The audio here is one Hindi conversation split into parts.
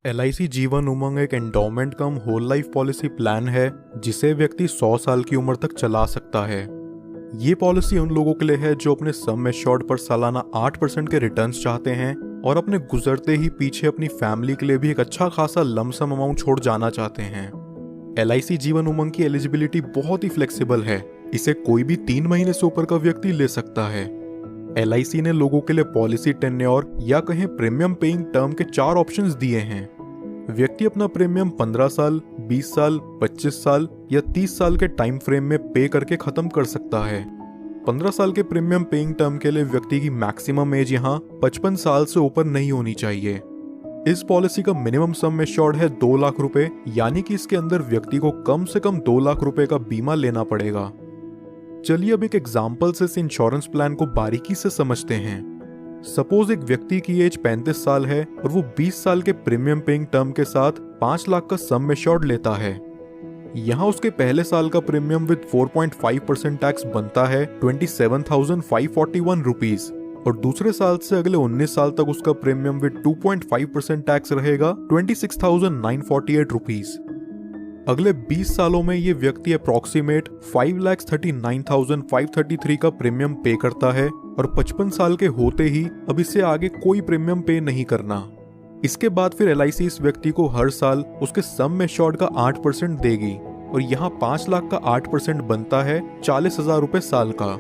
LIC जीवन उमंग एक एंडोमेंट कम होल लाइफ पॉलिसी प्लान है जिसे व्यक्ति 100 साल की उम्र तक चला सकता है। ये पॉलिसी उन लोगों के लिए है जो अपने सम एश्योर्ड पर सालाना 8% के रिटर्न्स चाहते हैं और अपने गुजरते ही पीछे अपनी फैमिली के लिए भी एक अच्छा खासा लमसम अमाउंट छोड़ जाना चाहते हैं। LIC जीवन उमंग की एलिजिबिलिटी बहुत ही फ्लेक्सिबल है। इसे कोई भी 3 महीने से ऊपर का व्यक्ति ले सकता है। LIC ने लोगों के लिए पॉलिसी टेन्योर या कहें प्रीमियम पेइंग टर्म के 4 ऑप्शंस दिए हैं। व्यक्ति अपना प्रीमियम 15 साल, 20 साल, 25 साल या 30 साल के टाइम फ्रेम में पे करके खत्म कर सकता है। 15 साल के प्रीमियम पेइंग टर्म के लिए व्यक्ति की मैक्सिमम एज यहाँ 55 साल से ऊपर नहीं होनी चाहिए। इस पॉलिसी का मिनिमम सम एश्योर्ड है 2 लाख रुपए, यानी कि इसके अंदर व्यक्ति को कम से कम 2 लाख रुपए का बीमा लेना पड़ेगा। चलिए अब एक एग्जाम्पल से इस इंश्योरेंस प्लान को बारीकी से समझते हैं। सपोज एक व्यक्ति की एज 35 साल है और वो 20 साल के प्रीमियम पेइंग टर्म के साथ 5 लाख का सम एश्योर्ड लेता है। यहाँ उसके पहले साल का प्रीमियम विद 4.5% टैक्स बनता है 27,541 रुपीज और दूसरे साल से अगले 19 साल तक उसका प्रीमियम विद 2.5% टैक्स रहेगा 26,948 रुपीज। अगले 20 सालों में ये व्यक्ति अप्रॉक्सीमेट 5,39,533 का प्रीमियम पे करता है और 55 साल के होते ही अब इससे आगे कोई प्रीमियम पे नहीं करना। इसके बाद फिर LIC इस व्यक्ति को हर साल उसके सम एश्योर्ड का 8% देगी और यहाँ 5 लाख का 8% बनता है 40,000 रुपए साल का।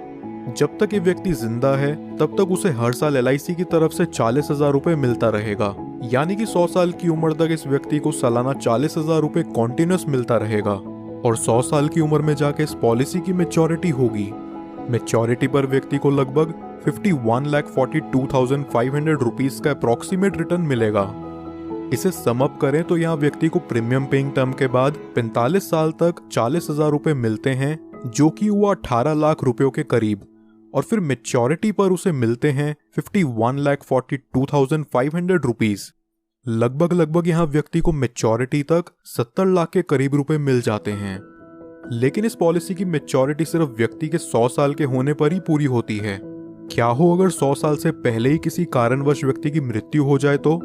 जब तक ये व्यक्ति जिंदा है तब तक उसे हर साल LIC की तरफ से 40,000 रुपए मिलता रहेगा, यानी कि 100 साल की उम्र तक इस व्यक्ति को सालाना 40,000 रुपए कॉन्टिन्यूस मिलता रहेगा और 100 साल की उम्र में जाके इस पॉलिसी की मैच्योरिटी होगी। मैच्योरिटी पर व्यक्ति को लगभग 51,42,500 रुपीज का अप्रॉक्सीमेट रिटर्न मिलेगा। इसे सम अप करें तो यहाँ व्यक्ति को प्रीमियम पेइंग टर्म के बाद 45 साल तक 40,000 रुपए मिलते हैं, जो कि हुआ 18 लाख रुपयों के करीब, और फिर मैच्योरिटी पर उसे मिलते हैं 51,42,500 रुपीज। लगभग यहाँ व्यक्ति को मैच्योरिटी तक 70 लाख के करीब रुपए मिल जाते हैं। लेकिन इस पॉलिसी की मैच्योरिटी सिर्फ व्यक्ति के 100 साल के होने पर ही पूरी होती है। क्या हो अगर 100 साल से पहले ही किसी कारणवश व्यक्ति की मृत्यु हो जाए तो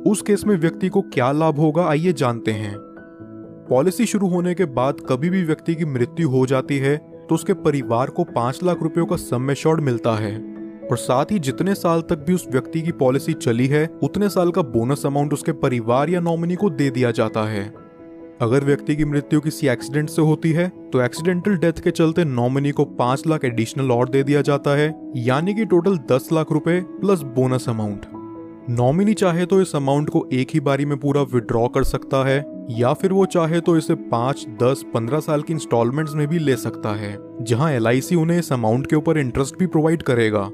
उस केस में व्यक्ति को क्या लाभ होगा, आइए जानते हैं। पॉलिसी शुरू होने के बाद कभी भी व्यक्ति की मृत्यु हो जाती है तो उसके परिवार को 5 लाख रुपयों का सम एश्योर्ड मिलता है और साथ ही जितने साल तक भी उस व्यक्ति की पॉलिसी चली है उतने साल का बोनस अमाउंट उसके परिवार या नॉमिनी को दे दिया जाता है। अगर व्यक्ति की मृत्यु किसी एक्सीडेंट से होती है तो एक्सीडेंटल डेथ के चलते नॉमिनी को 5 लाख एडिशनल और दे दिया जाता है, यानी कि टोटल 10 लाख रुपए प्लस बोनस अमाउंट। नॉमिनी चाहे तो इस अमाउंट को एक ही बारी में पूरा विड्रॉ कर सकता है या फिर वो चाहे तो इसे 5, 10, 15 साल की इंस्टॉलमेंट्स में भी ले सकता है, जहां LIC उन्हें इस अमाउंट के ऊपर इंटरेस्ट भी प्रोवाइड करेगा।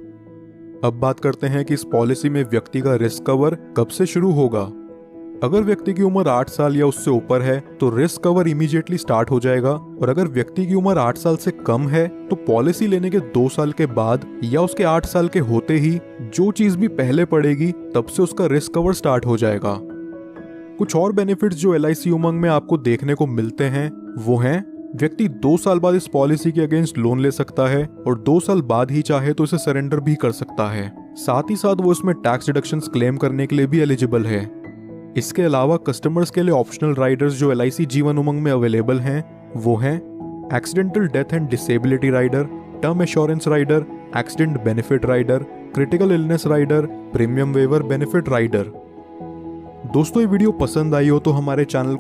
अब बात करते हैं कि इस पॉलिसी में व्यक्ति का रिस्क कवर कब से शुरू होगा। अगर व्यक्ति की उम्र 8 साल या उससे ऊपर है तो रिस्क कवर इमीडिएटली स्टार्ट हो जाएगा और अगर व्यक्ति की उम्र 8 साल से कम है तो पॉलिसी लेने के 2 साल के बाद या उसके 8 साल के होते ही जो चीज भी पहले पड़ेगी तब से उसका रिस्क कवर स्टार्ट हो जाएगा। कुछ और बेनिफिट्स जो LIC उमंग में आपको देखने को मिलते हैं वो हैं, व्यक्ति 2 साल बाद इस पॉलिसी के अगेंस्ट लोन ले सकता है और 2 साल बाद ही चाहे तो इसे सरेंडर भी कर सकता है। साथ ही साथ वो इसमें टैक्स डिडक्शंस क्लेम करने के लिए भी एलिजिबल है। इसके अलावा कस्टमर्स के लिए ऑप्शनल राइडर्स जो LIC जीवन उमंग में अवेलेबल हैं वो हैं accidental death and disability rider, term assurance rider, accident benefit rider, critical illness rider, premium waiver benefit rider. दोस्तों ये वीडियो पसंद आई हो तो हमारे चैनल